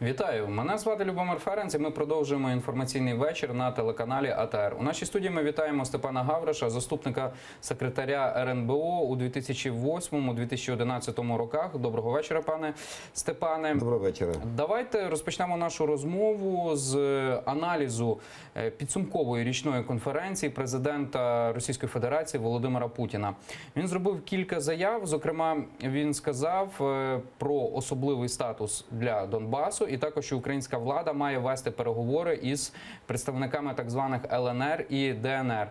Вітаю! Мене звати Любомир Ференц і ми продовжуємо інформаційний вечір на телеканалі АТР. У нашій студії ми вітаємо Степана Гавриша, заступника секретаря РНБО у 2008-2011 роках. Доброго вечора, пане Степане. Доброго вечора. Давайте розпочнемо нашу розмову з аналізу підсумкової річної конференції президента Російської Федерації Володимира Путіна. Він зробив кілька заяв, зокрема, він сказав про особливий статус для Донбасу і також, що українська влада має вести переговори із представниками так званих ЛНР і ДНР.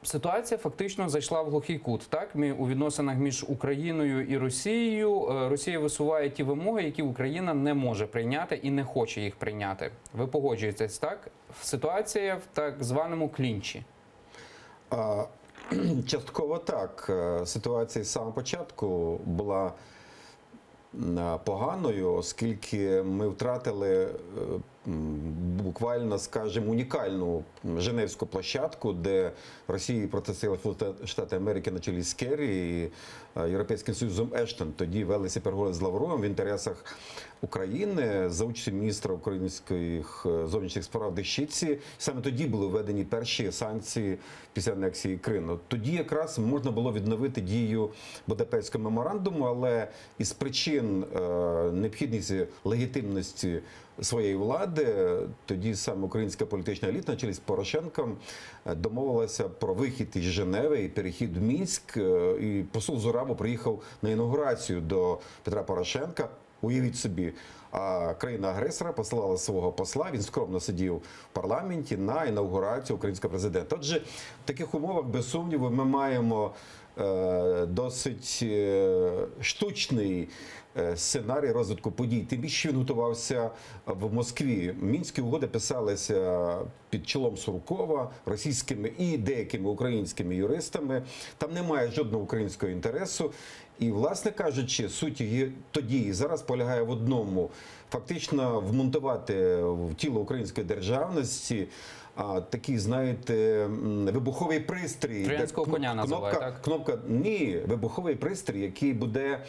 Ситуація фактично зайшла в глухий кут. Так? У відносинах між Україною і Росією Росія висуває ті вимоги, які Україна не може прийняти і не хоче їх прийняти. Ви погоджуєтесь, так? Ситуація в так званому клінчі. Частково так. Ситуація з самого початку була поганою, оскільки ми втратили буквально, скажімо, унікальну Женевську площадку, де Росії протистояли Штати Америки на чолі з Керрі і Європейським Союзом Ештон. Тоді велися переговори з Лавровим в інтересах України за участю міністра українських зовнішніх справ Дещиці. Саме тоді були введені перші санкції після анексії Криму. Тоді якраз можна було відновити дію Будапештського меморандуму, але із причин необхідності легітимності своєї влади, тоді саме українська політична еліта на чолі з Порошенком домовилася про вихід із Женеви і перехід в Мінськ. І посол Зурабов приїхав на інаугурацію до Петра Порошенка. Уявіть собі, країна-агресора послала свого посла, він скромно сидів в парламенті на інаугурацію українського президента. Отже, в таких умовах, без сумніву, ми маємо досить штучний сценарій розвитку подій. Тим більше він готувався в Москві. Мінські угоди писалися під чолом Суркова, російськими і деякими українськими юристами. Там немає жодного українського інтересу. І, власне кажучи, суть тоді і зараз полягає в одному. Фактично вмонтувати в тіло української державності такий, знаєте, вибуховий пристрій. Троянського коня називають, так? Ні, вибуховий пристрій, який буде,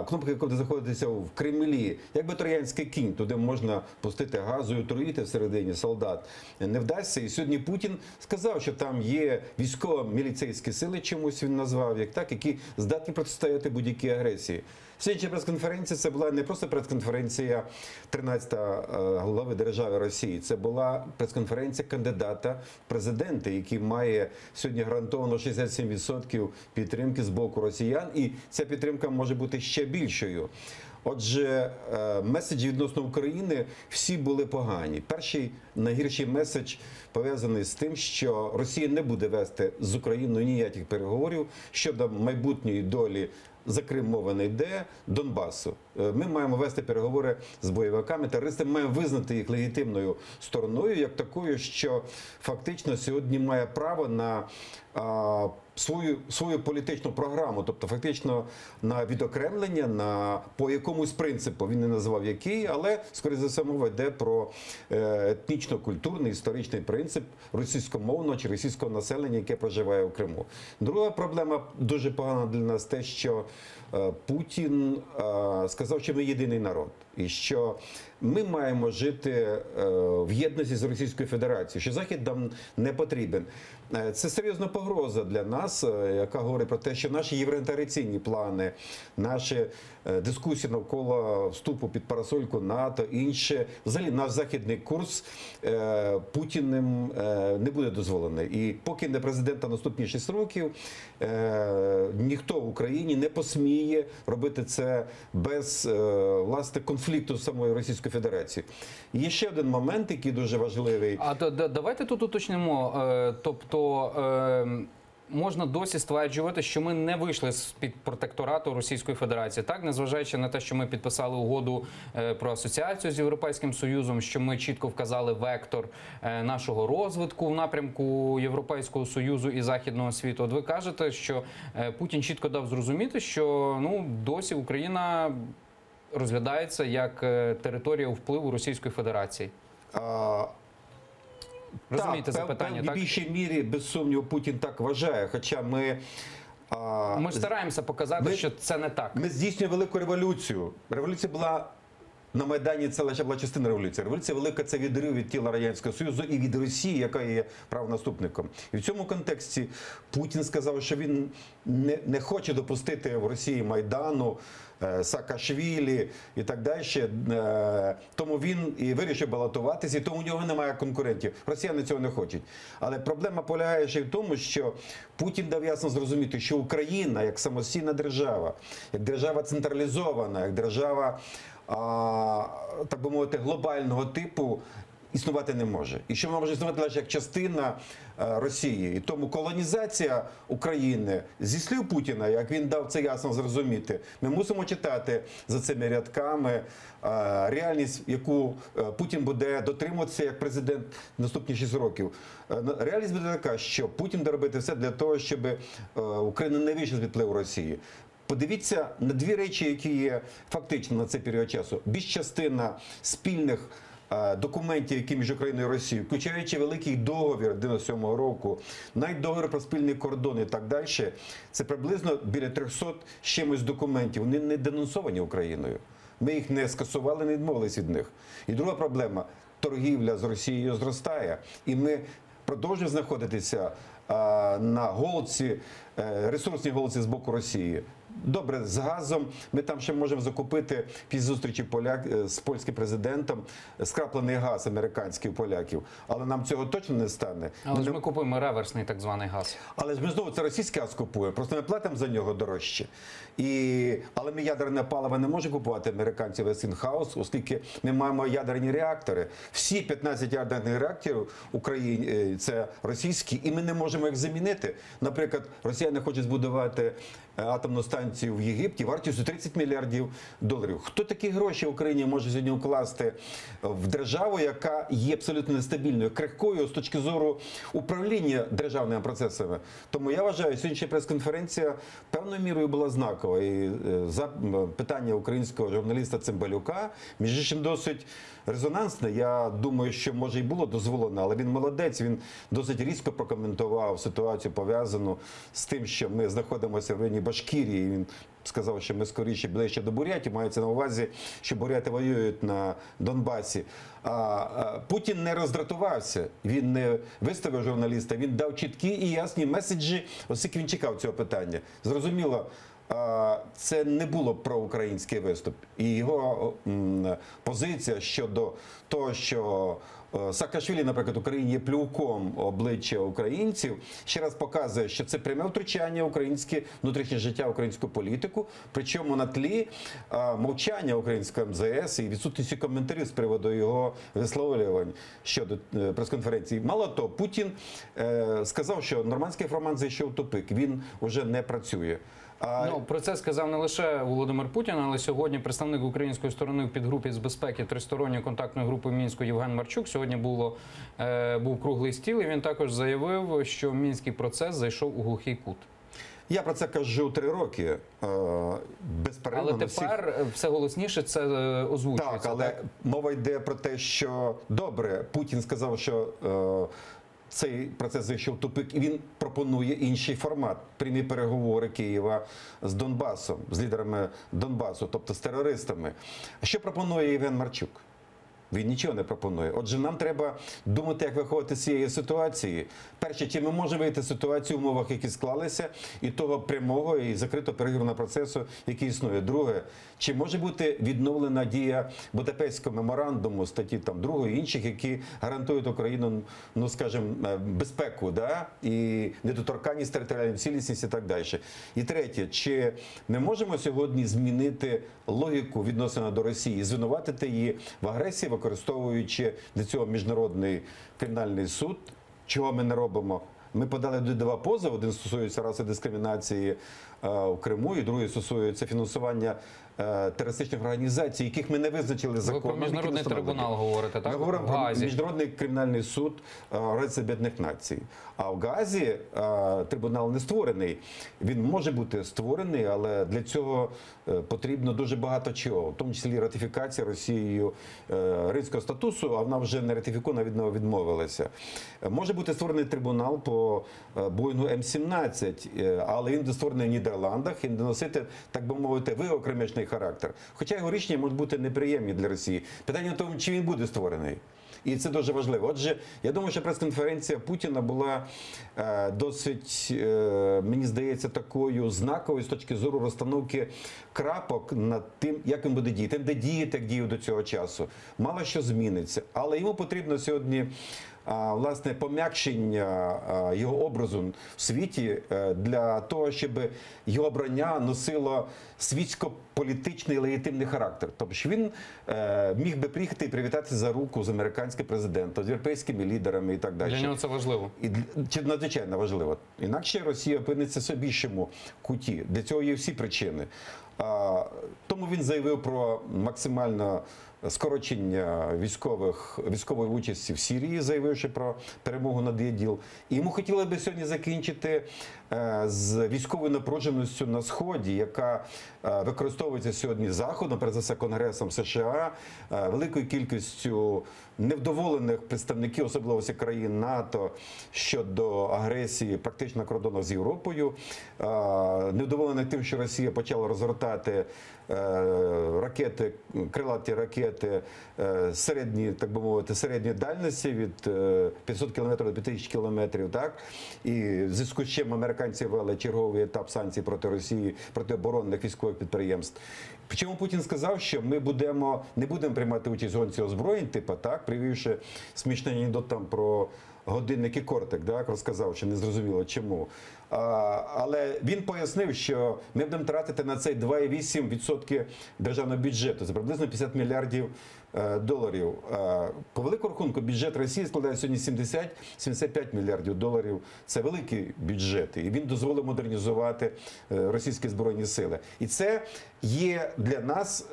кнопка, яка буде знаходитися в Кремлі, якби троянський кінь, туди можна пустити газу і отруїти всередині солдат. Не вдасться. І сьогодні Путін сказав, що там є військово-міліцейські сили, чомусь він назвав, які здатні протистояти будь-якій агресії. Сьогоднішня прес-конференція – це була не просто прес-конференція 13-го глави держави Росії, це була прес-конференція кандидата в президенти, який має сьогодні гарантовано 67% підтримки з боку росіян, і ця підтримка може бути ще більшою. Отже, меседжі відносно України всі були погані. Перший найгірший меседж пов'язаний з тим, що Росія не буде вести з Україною ніяких переговорів щодо майбутньої долі, за Крим мова не йде, Донбасу. Ми маємо вести переговори з бойовиками, терористами, маємо визнати їх легітимною стороною, як такою, що фактично сьогодні має право на свою політичну програму, тобто фактично на відокремлення, по якомусь принципу, він не назвав який, але, скоріше за все, мова йде про етнічно-культурний, історичний принцип російськомовного чи російського населення, яке проживає в Криму. Друга проблема, дуже погана для нас, те, що Путін сказав, що ми єдиний народ, і що ми маємо жити в єдності з Російською Федерацією, що Захід нам не потрібен. Це серйозна погроза для нас, яка говорить про те, що наші євроінтеграційні плани, наші дискусії навколо вступу під парасольку НАТО, інше, взагалі наш західний курс Путіним не буде дозволений. І поки не президента наступні 6 років, ніхто в Україні не посміє робити це без, власне, конфлікту з самою Російською Федерацією. Є ще один момент, який дуже важливий. Давайте тут уточнимо, тобто можна досі стверджувати, що ми не вийшли з-під протекторату Російської Федерації, так? Незважаючи на те, що ми підписали угоду про асоціацію з Європейським Союзом, що ми чітко вказали вектор нашого розвитку в напрямку Європейського Союзу і Західного світу. От ви кажете, що Путін чітко дав зрозуміти, що досі Україна розглядається як територія впливу Російської Федерації. Розумієте запитання, так? В більшій мірі, без сумніву, Путін так вважає, хоча ми Ми ж стараємося показати, що це не так. Ми здійснюємо велику революцію. Революція була на Майдані це лише була частина революції. Революція велика – це відрив від тіла Радянського Союзу і від Росії, яка є правонаступником. І в цьому контексті Путін сказав, що він не хоче допустити в Росії Майдану, Саакашвілі і так далі. Тому він і вирішив балотуватися, і тому у нього немає конкурентів. Росіяни цього не хочуть. Але проблема полягає ще й в тому, що Путін дав ясно зрозуміти, що Україна як самостійна держава, як держава централізована, як держава, так би мовити, глобального типу, існувати не може. І що вона може існувати лише як частина Росії. І тому колонізація України, зі слів Путіна, як він дав це ясно зрозуміти, ми мусимо читати за цими рядками реальність, яку Путін буде дотримуватися як президент наступні 6 років. Реальність буде така, що Путін буде робити все для того, щоб Україна не вийшла з відпливу Росії. Подивіться на дві речі, які є фактично на цей період часу. Більш частина спільних документів, які між Україною і Росією, включаючи великий договір 97-го року, навіть договір про спільний кордон і так далі, це приблизно біля 300 з чимось документів. Вони не денонсовані Україною. Ми їх не скасували, не відмовились від них. І друга проблема – торгівля з Росією зростає. І ми продовжуємо знаходитися на голці, ресурсній голці з боку Росії. Добре, з газом ми там ще можемо закупити після зустрічі з польським президентом скраплений газ американський у поляків. Але нам цього точно не стане. Але ж ми купуємо реверсний так званий газ. Але ж ми знову це російський газ купуємо, просто ми платимо за нього дорожче. Але ми ядерне паливо не можемо купувати американці Westinghouse, оскільки ми маємо ядерні реактори. Всі 15 ядерних реакторів Україні це російські, і ми не можемо їх замінити. Наприклад, росіяни хочуть збудувати атомну станцію в Єгипті вартістю 30 мільярдів доларів. Хто такі гроші Україні може сьогодні вкласти в державу, яка є абсолютно нестабільною, крихкою з точки зору управління державними процесами? Тому я вважаю, сьогоднішня прес-конференція певною мірою була знакова. І питання українського журналіста Цимбалюка, між іншим, досить резонансне. Я думаю, що може і було дозволено, але він молодець, він досить різко прокоментував ситуацію, пов'язану з тим, що ми знаходимося в районі Башкірії. Він сказав, що ми скоріше ближче до Бурятії, мається на увазі, що буряти воюють на Донбасі. Путін не роздратувався, він не виставив журналіста, він дав чіткі і ясні меседжі, оскільки він чекав цього питання. Зрозуміло, це не було проукраїнський виступ. І його позиція щодо того, що Саакашвілі, наприклад, Україні є плювком обличчя українців, ще раз показує, що це пряме втручання в українське внутрішнє життя, українську політику, причому на тлі мовчання українського МЗС і відсутності коментарів з приводу його висловлювань щодо прес-конференції. Мало того, Путін сказав, що нормандський формат зайшов в тупик, він вже не працює. Про це сказав не лише Володимир Путін, але сьогодні представник української сторони в підгрупі з безпеки тристоронньої контактної групи в Мінську Євген Марчук. Сьогодні був круглий стіл, і він також заявив, що мінський процес зайшов у глухий кут. Я про це кажу 3 роки, безперервно. Але тепер все голосніше це озвучується. Так, але мова йде про те, що добре, Путін сказав, що цей процес зайшов в тупик, і він пропонує інший формат. Прямі переговори Києва з Донбасом, з лідерами Донбасу, тобто з терористами. А що пропонує Євген Марчук? Він нічого не пропонує. Отже, нам треба думати, як виходити з цієї ситуації. Перше, чи ми можемо вийти з ситуації в умовах, які склалися, і того прямого і закритого переговорного процесу, який існує. Друге, чи може бути відновлена дія Будапештського меморандуму, статті 2 і інших, які гарантують Україну, ну, скажімо, безпеку, да? І недоторканність, територіальну цілісність і так далі. І третє, чи ми можемо сьогодні змінити логіку відносно до Росії, звинуватити її в агресії, використовуючи для цього Міжнародний кримінальний суд, чого ми не робимо. Ми подали 2 позови, один стосується раси дискримінації в Криму, і другий стосується фінансування терористичних організацій, яких ми не визначили законом. Ви про Міжнародний трибунал говорите, так? Ми говоримо про Міжнародний кримінальний суд Організації Об'єднаних Націй. А в Гаазі трибунал не створений. Він може бути створений, але для цього потрібно дуже багато чого, в тому числі ратифікація Росією Римського статусу, а вона вже не ратифікована, від нього відмовилася. Може бути створений трибунал по Боїнгу М-17, але він буде створений в Нідерландах і буде носити, так би мовити, виокремішний характер. Хоча його рішення можуть бути неприємні для Росії. Питання в тому, чи він буде створений. І це дуже важливо. Отже, я думаю, що прес-конференція Путіна була досить, мені здається, такою знаковою з точки зору розстановки крапок над тим, як він буде діяти. Він буде діяти, як діяв до цього часу. Мало що зміниться. Але йому потрібно сьогодні власне пом'якшення його образу в світі для того, щоб його обрання носило світсько-політичний легітимний характер. Тобто що він міг би приїхати і привітатися за руку з американським президентом, з європейськими лідерами і так далі. Для нього це важливо. І це надзвичайно важливо. Інакше Росія опиниться в більшому куті. Для цього є всі причини. Тому він заявив про максимальне скорочення військової участі в Сирії, заявивши про перемогу над ІДІЛ. І йому хотілося б сьогодні закінчити з військовою напруженістю на Сході, яка використовується сьогодні Заходом, перш за все Конгресом США, великою кількістю невдоволених представників, особливо країн НАТО, щодо агресії практично на кордонах з Європою, невдоволених тим, що Росія почала розгортати ракети, крилаті ракети середні, так би мовити, середньої дальності від 500 км до 5000 км, так? І в зв'язку з чим американці ввели черговий етап санкцій проти Росії, проти оборонних військових підприємств. Причому Путін сказав, що ми не будемо приймати участь в гонці озброєнь, типу, так, привівши смішний анекдот там про годинники Кортек, так, розказав, що не зрозуміло чому. Але він пояснив, що ми будемо тратити на цей 2,8% державного бюджету. Це приблизно 50 мільярдів доларів. По великому рахунку бюджет Росії складає сьогодні 70-75 мільярдів доларів. Це великі бюджети. І він дозволив модернізувати російські збройні сили. І це є для нас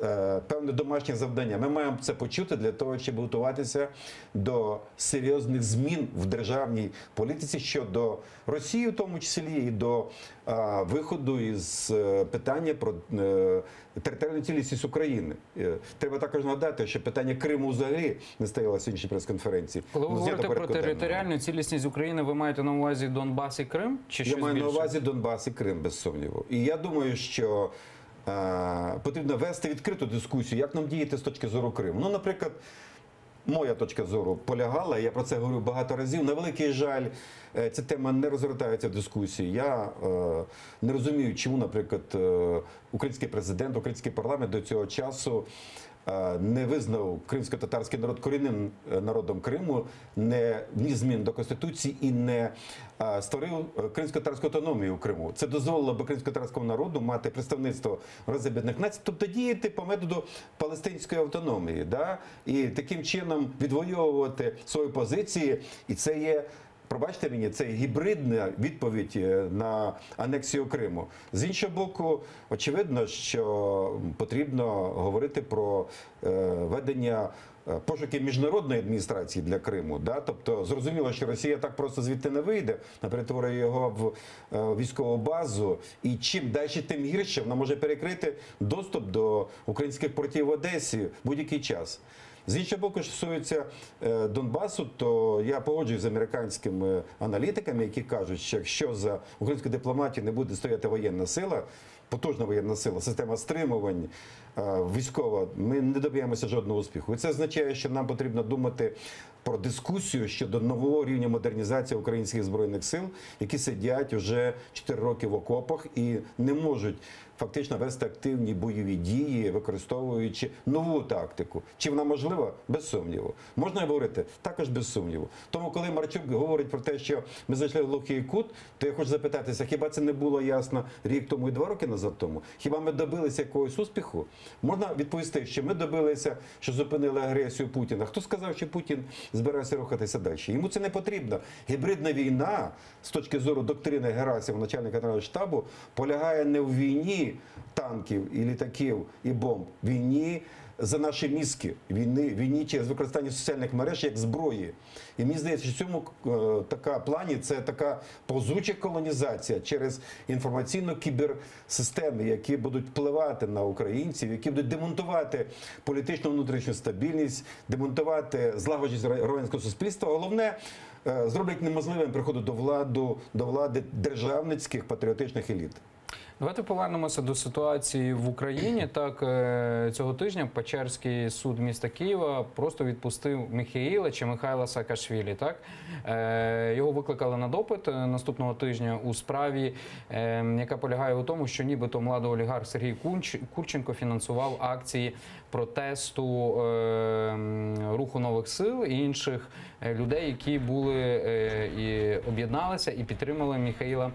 певне домашнє завдання. Ми маємо це почути для того, щоб готуватися до серйозних змін в державній політиці щодо Росії, в тому числі, і до виходу із питання про територіальну цілісність України. Треба також нагадати, що питання Криму взагалі не стояло на сьогоднішній прес-конференції. Коли ви говорите про територіальну цілісність України, ви маєте на увазі Донбас і Крим? Чи я щось маю більше? на увазі Донбас і Крим, без сумніву. І я думаю, що потрібно вести відкриту дискусію, як нам діяти з точки зору Криму. Ну, наприклад, моя точка зору полягала, я про це говорю багато разів. На великий жаль, ця тема не розгортається в дискусії. Я не розумію, чому, наприклад, український президент, український парламент до цього часу не визнав кримсько-татарський народ корінним народом Криму, не вніс змін до Конституції і не створив кримсько-татарську автономію у Криму. Це дозволило б кримсько-татарському народу мати представництво в Раді Об'єднаних Націй, тобто діяти по методу палестинської автономії, да? І таким чином відвоювати свої позиції. І це є, пробачте мені, це гібридна відповідь на анексію Криму. З іншого боку, очевидно, що потрібно говорити про ведення пошуків міжнародної адміністрації для Криму. Да? Тобто зрозуміло, що Росія так просто звідти не вийде, вона перетворює його в військову базу. І чим далі, тим гірше, вона може перекрити доступ до українських портів в Одесі в будь-який час. З іншого боку, що стосується Донбасу, то я погоджуюсь з американськими аналітиками, які кажуть, що якщо за українською дипломатією не буде стояти воєнна сила, потужна воєнна сила, система стримувань військова, ми не доб'ємося жодного успіху. І це означає, що нам потрібно думати про дискусію щодо нового рівня модернізації українських збройних сил, які сидять вже 4 роки в окопах і не можуть фактично вести активні бойові дії, використовуючи нову тактику. Чи вона можлива? Без сумніву. Можна говорити? Також без сумніву. Тому, коли Марчук говорить про те, що ми зайшли в глухий кут, то я хочу запитатися, хіба це не було ясно рік тому і 2 роки назад тому? Хіба ми добилися якогось успіху? Можна відповісти, що ми добилися, що зупинили агресію Путіна. Хто сказав, що Путін збирається рухатися далі? Йому це не потрібно. Гібридна війна, з точки зору доктрини Герасимова, начальника Генерального штабу, полягає не в війні танків і літаків і бомб, війні за наші мізки, війні через використання соціальних мереж як зброї. І мені здається, що в цьому плані це така повзуча колонізація через інформаційно-кіберсистеми, які будуть впливати на українців, які будуть демонтувати політичну внутрішню стабільність, демонтувати злагодженість громадянського суспільства. Головне, зроблять неможливим приходу до влади державницьких патріотичних еліт. Давайте повернемося до ситуації в Україні. Так, цього тижня Печерський суд міста Києва просто відпустив Міхеїла чи Михайла Саакашвілі. Так? Його викликали на допит наступного тижня у справі, яка полягає у тому, що нібито младий олігарх Сергій Курченко фінансував акції протесту Руху нових сил і інших людей, які були і об'єдналися і підтримали Міхеїла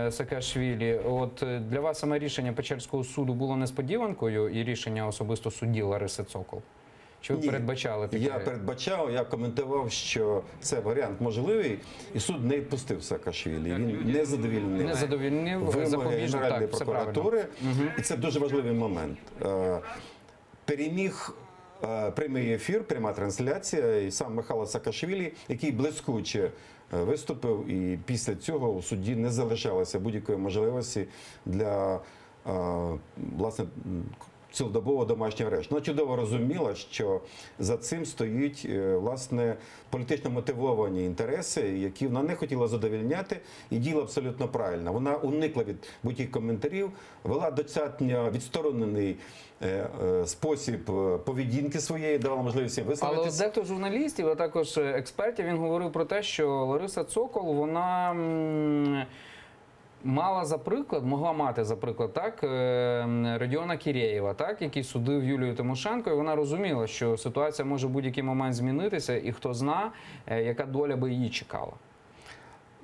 Саакашвілі. От для вас саме рішення Печерського суду було несподіванкою і рішення особисто судді Лариси Цокол? Чи ви Ні, передбачали таке? Я передбачав, я коментував, що це варіант можливий, і суд не відпустив Саакашвілі. Він не задовільнив Не задовільнив вимоги запобіжник, Генеральної так, все правильно. прокуратури. І це дуже важливий момент. Переміг прямий ефір, пряма трансляція, і сам Михайло Саакашвілі, який блискуче виступив, і після цього у суді не залишалося будь-якої можливості для, власне, цілодобового домашнього арешту. Вона чудово розуміла, що за цим стоїть, власне, політично мотивовані інтереси, які вона не хотіла задовольняти, і діла абсолютно правильно. Вона уникла від будь-яких коментарів, вела достатньо відсторонений спосіб поведінки своєї, давала можливість їм Але висловитися. от дехто з журналістів, а також експертів, він говорив про те, що Лариса Цокол, вона могла мати за приклад, так, Родіона Кірєєва, так, який судив Юлію Тимошенко, і вона розуміла, що ситуація може в будь-який момент змінитися, і хто зна, яка доля би її чекала.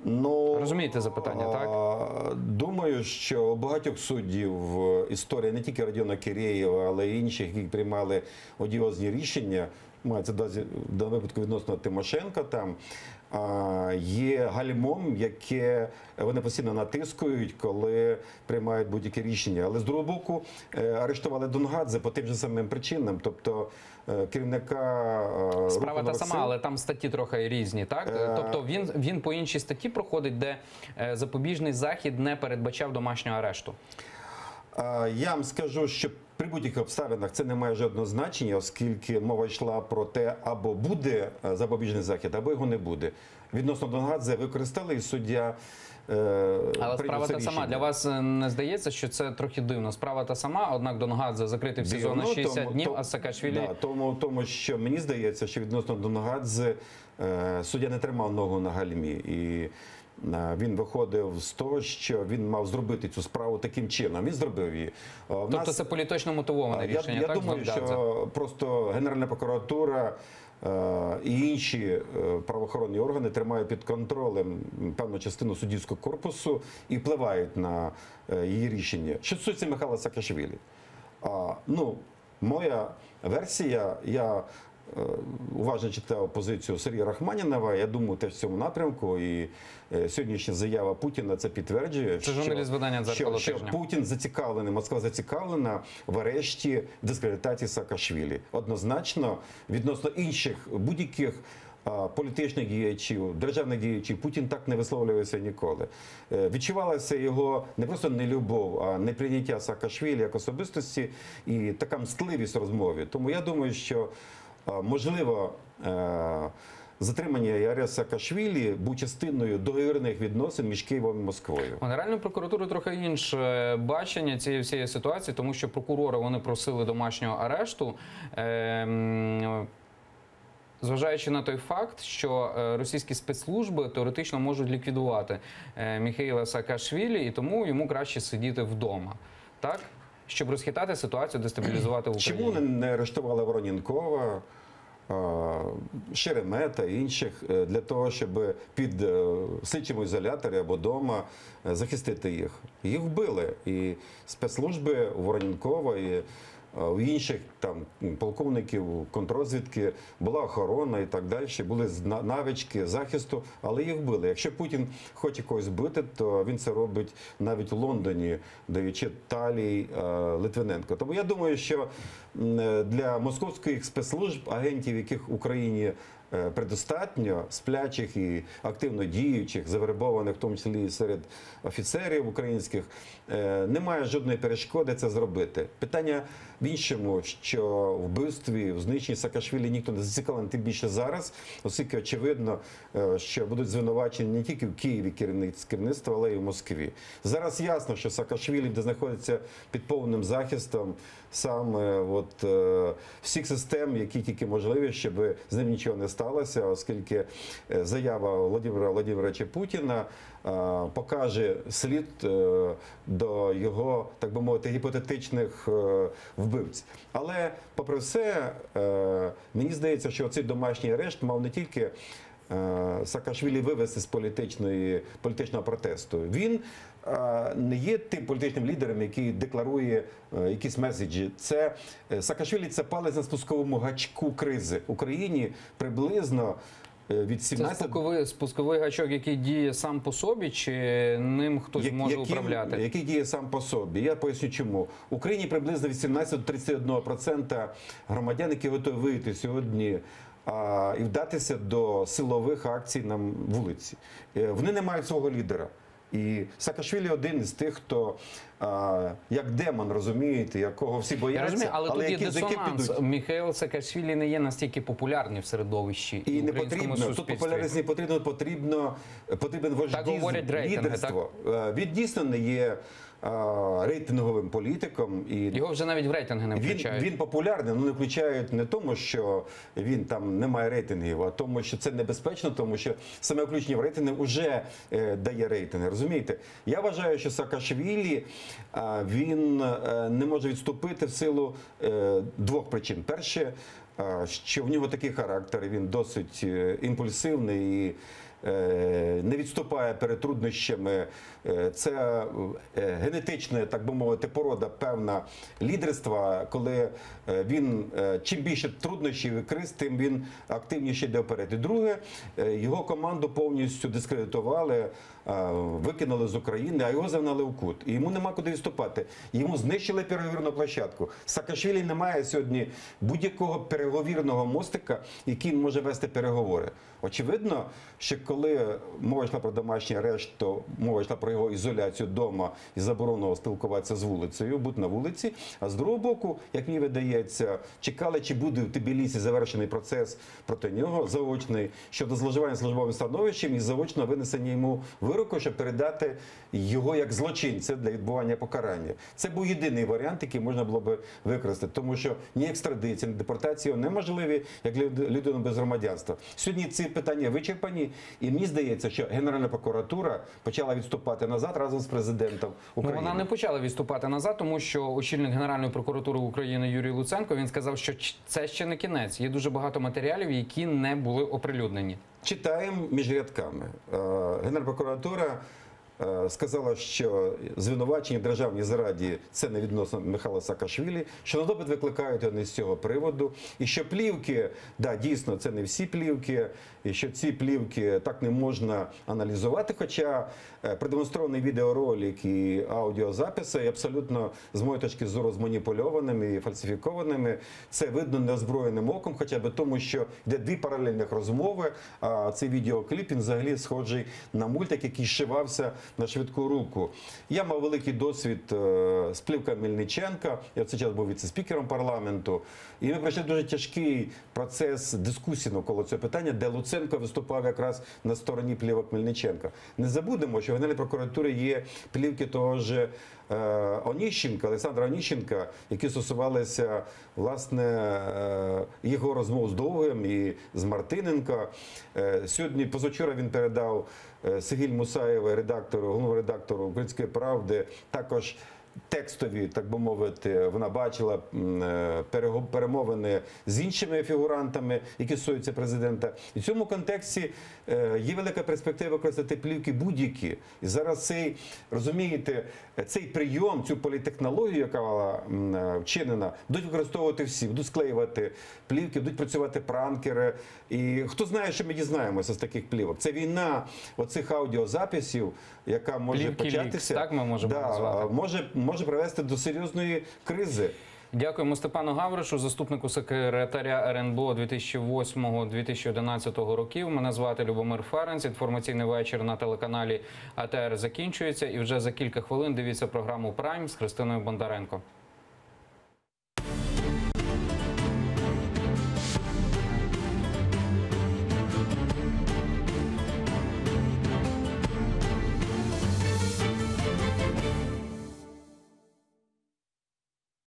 Ну, Розумієте запитання, так? Думаю, що у багатьох суддів історія не тільки Родіона Кірєєва, але й інших, які приймали одіозні рішення, мається в даному випадку відносно Тимошенко, там є гальмом, яке вони постійно натискують, коли приймають будь-які рішення. Але з другого боку арештували Донгадзе по тим же самим причинам, тобто керівника Справа Руху та нових сама, сил. але там статті трохи різні, так? Тобто він по іншій статті проходить, де запобіжний захід не передбачав домашнього арешту. Я вам скажу, що при будь-яких обставинах це не має жодного значення, оскільки мова йшла про те, або буде запобіжний захід, або його не буде. Відносно Донгадзе використали, і суддя Але справа та сама. Для вас не здається, що це трохи дивно? Справа та сама, однак Донгадзе закритий в СІЗО на 60 днів, а Саакашвілі... Да, тому, що мені здається, що відносно Донгадзе суддя не тримав ногу на гальмі. І він виходив з того, що він мав зробити цю справу таким чином. Він зробив її. Тобто це політично мотивоване рішення, я так? думаю, що просто Генеральна прокуратура і інші правоохоронні органи тримають під контролем певну частину суддівського корпусу і впливають на її рішення. Що стосується Михайла Саакашвілі, моя версія, я уважно читав позицію Сергія Рахманінова, я думаю, теж в цьому напрямку, і сьогоднішня заява Путіна це підтверджує, Це журналіст видання «Дзеркало що тижня». Путін зацікавлений, Москва зацікавлена в арешті, дискредитації Саакашвілі. Однозначно, відносно інших будь-яких політичних діячів, державних діячів, Путін так не висловлювався ніколи. Відчувалася його не просто нелюбов, а неприйняття Саакашвілі як особистості і така мстливість в розмові. Тому я думаю, що можливо, затримання і арешт Саакашвілі був частиною договірних відносин між Києвом і Москвою. У Генеральної прокуратури трохи інше бачення цієї всієї ситуації, тому що прокурори вони просили домашнього арешту. Зважаючи на той факт, що російські спецслужби теоретично можуть ліквідувати Міхеїла Саакашвілі, і тому йому краще сидіти вдома, так? Щоб розхитати ситуацію, дестабілізувати Україну. Чому не арештували Вороненкова, Шеремета і інших для того, щоб під слідчому ізоляторі або вдома захистити їх? Їх вбили. І спецслужби у Вороненкова, і у інших там полковників контррозвідки була охорона і так далі, були навички захисту, але їх вбили. Якщо Путін хоче когось бити, то він це робить навіть у Лондоні, даючи талій Литвиненко. Тому я думаю, що для московських спецслужб, агентів, яких в Україні предостатньо, сплячих і активно діючих, завербованих, в тому числі і серед офіцерів українських, немає жодної перешкоди це зробити. Питання в іншому, що в вбивстві, в знищенні Саакашвілі ніхто не зацікавлений, тим більше зараз, оскільки очевидно, що будуть звинувачені не тільки в Києві керівництво, але й в Москві. Зараз ясно, що Саакашвілі, де знаходиться під повним захистом саме всіх систем, які тільки можливі, щоб з ним нічого не сталося, оскільки заява Володимира Володимировича Путіна покаже слід до його, так би мовити, гіпотетичних вбивць. Але, попри все, мені здається, що цей домашній арешт мав не тільки Саакашвілі вивести з політичного протесту. Він не є тим політичним лідером, який декларує якісь меседжі. Саакашвілі – це палець на спусковому гачку кризи. В Україні приблизно від 17... Це спусковий гачок, який діє сам по собі, чи ним хтось може управляти? Який діє сам по собі. Я поясню чому. В Україні приблизно від 17 до 31% громадян, які готові вийти сьогодні і вдатися до силових акцій на вулиці. Вони не мають свого лідера. І Саакашвілі один із тих, хто як демон, розумієте, якого всі бояться. Я розумію, але тут є за яким дисонанс. підуть. Міхаїл Саакашвілі не є настільки популярний в середовищі І не українському потрібно, тут суспільстві. популярність не потрібно, потрібен говорять рейтинги, лідерство. Він дійсно не є рейтинговим політиком. І його вже навіть в рейтинги не включають. Він популярний, але не включають не тому, що він там не має рейтингів, а тому, що це небезпечно, тому що саме включення в рейтинги вже дає рейтинги. Розумієте? Я вважаю, що Саакашвілі він не може відступити в силу двох причин. Перше, що в нього такий характер, він досить імпульсивний і не відступає перед труднощами. Це генетична, так би мовити, порода певна лідерства, коли він, чим більше труднощів і криз, тим він активніше йде вперед. І друге, його команду повністю дискредитували, викинули з України, а його загнали в кут. І йому нема куди відступати. Йому знищили переговірну площадку. Саакашвілі немає сьогодні будь-якого переговірного мостика, який може вести переговори. Очевидно, що коли мова йшла про домашній арешт, то мова йшла про його ізоляцію вдома і заборону спілкуватися з вулицею, бути на вулиці. А з другого боку, як мені видається, чекали, чи буде в Тбілісі завершений процес проти нього, заочний, щодо зловживання службовим становищем і заочного винесення йому вироку, щоб передати його як злочинця для відбування покарання. Це був єдиний варіант, який можна було би використати, тому що ні екстрадиція, ні депортація неможливі, як людину без громадянства. Сьогодні ці питання вичерпані, і мені здається, що Генеральна прокуратура почала відступати назад разом з президентом України. Вона не почала відступати назад, тому що очільник Генеральної прокуратури України Юрій Луценко, він сказав, що це ще не кінець. Є дуже багато матеріалів, які не були оприлюднені. Читаємо між рядками. Генеральна прокуратура сказала, що звинувачення в державній зраді – це не відносно Михайла Саакашвілі, що на допит викликають вони з цього приводу, і що плівки, да, дійсно, це не всі плівки, і що ці плівки так не можна аналізувати, хоча продемонстрований відеоролик і аудіозаписи абсолютно, з моєї точки зору, зманіпульованими і фальсифікованими. Це видно неозброєним оком, хоча б тому, що йде дві паралельних розмови, а цей відеокліп, він взагалі схожий на мультик, який зшивався на швидку руку. Я мав великий досвід з плівками Мельниченка, я в цей час був віце-спікером парламенту, і ми пройшли дуже тяжкий процес дискусії навколо цього питання, де Луценко виступав якраз на стороні плівок Мельниченка. Не забудемо, що в Генеральній прокуратурі є плівки того ж Оніщенка, Олександра Оніщенка, які стосувалися, власне, його розмов з Довгим і з Мартиненко. Сьогодні, позавчора він передав Сигіль Мусаєвій, головному редактору «Української правди», також текстові, так би мовити, вона бачила перемовини з іншими фігурантами, які стосуються президента. І в цьому контексті є велика перспектива використати плівки будь-які. І зараз цей, розумієте, цей прийом, цю політехнологію, яка вчинена, будуть використовувати всі, будуть склеювати плівки, будуть працювати пранкери. І хто знає, що ми дізнаємося з таких плівок. Це війна оцих аудіозаписів, яка може Плівки початися. так ми можемо назвати. Може привести до серйозної кризи. Дякуємо Степану Гавришу, заступнику секретаря РНБО 2008-2011 років. Мене звати Любомир Ференц. Інформаційний вечір на телеканалі АТR закінчується. І вже за кілька хвилин дивіться програму «Прайм» з Христиною Бондаренко.